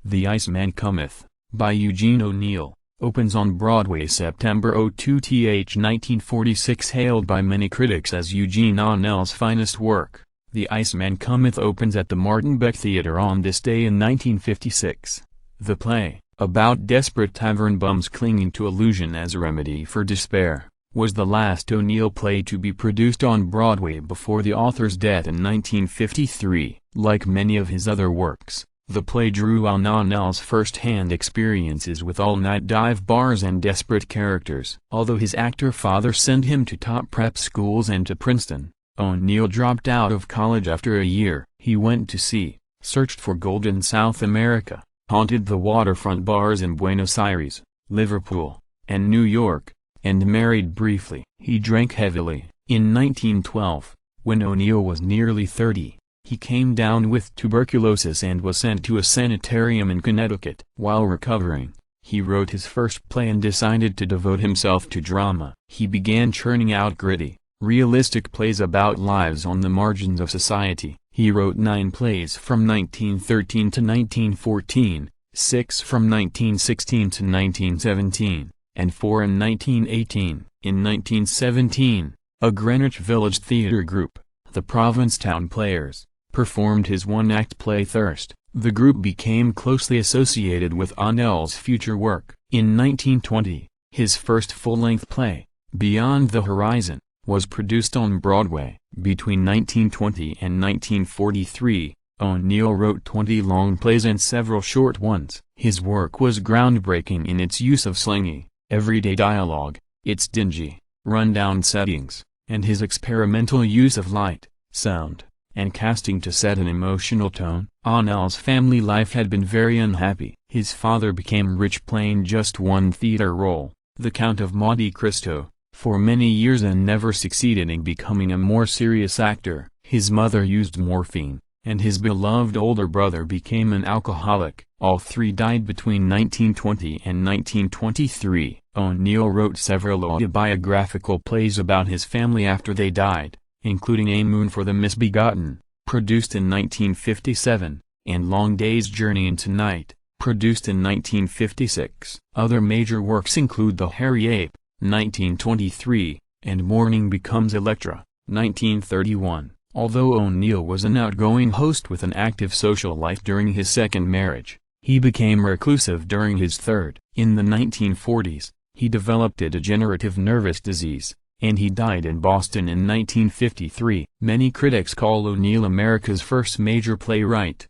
The Iceman Cometh, by Eugene ONeill, opens on Broadway September 2, 1946. Hailed by many critics as Eugene ONeill's finest work, The Iceman Cometh opens at the Martin Beck Theatre on this day in 1956. The play, about desperate tavern bums clinging to illusion as a remedy for despair, was the last ONeill play to be produced on Broadway before the author's death in 1953. Like many of his other works, the play drew on ONeill's first-hand experiences with all-night dive bars and desperate characters. Although his actor father sent him to top prep schools and to Princeton, ONeill dropped out of college after a year. He went to sea, searched for gold in South America, haunted the waterfront bars in Buenos Aires, Liverpool, and New York, and married briefly. He drank heavily. In 1912, when ONeill was nearly 30, he came down with tuberculosis and was sent to a sanitarium in Connecticut. While recovering, he wrote his first play and decided to devote himself to drama. He began churning out gritty, realistic plays about lives on the margins of society. He wrote 9 plays from 1913 to 1914, 6 from 1916 to 1917, and 4 in 1918. In 1917, a Greenwich Village theater group, the Provincetown Players, performed his one-act play Thirst. The group became closely associated with ONeill's future work. In 1920, his first full-length play, Beyond the Horizon, was produced on Broadway. Between 1920 and 1943, ONeill wrote 20 long plays and several short ones. His work was groundbreaking in its use of slangy, everyday dialogue, its dingy, run-down settings, and his experimental use of light, sound, and casting to set an emotional tone. ONeill's family life had been very unhappy. His father became rich playing just one theater role, the Count of Monte Cristo, for many years and never succeeded in becoming a more serious actor. His mother used morphine, and his beloved older brother became an alcoholic. All three died between 1920 and 1923. ONeill wrote several autobiographical plays about his family after they died, including A Moon for the Misbegotten, produced in 1957, and Long Day's Journey into Night, produced in 1956. Other major works include The Hairy Ape, 1923, and Morning Becomes Electra, 1931. Although ONeill was an outgoing host with an active social life during his second marriage, he became reclusive during his third. In the 1940s, he developed a degenerative nervous disease, and he died in Boston in 1953. Many critics call ONeill America's first major playwright.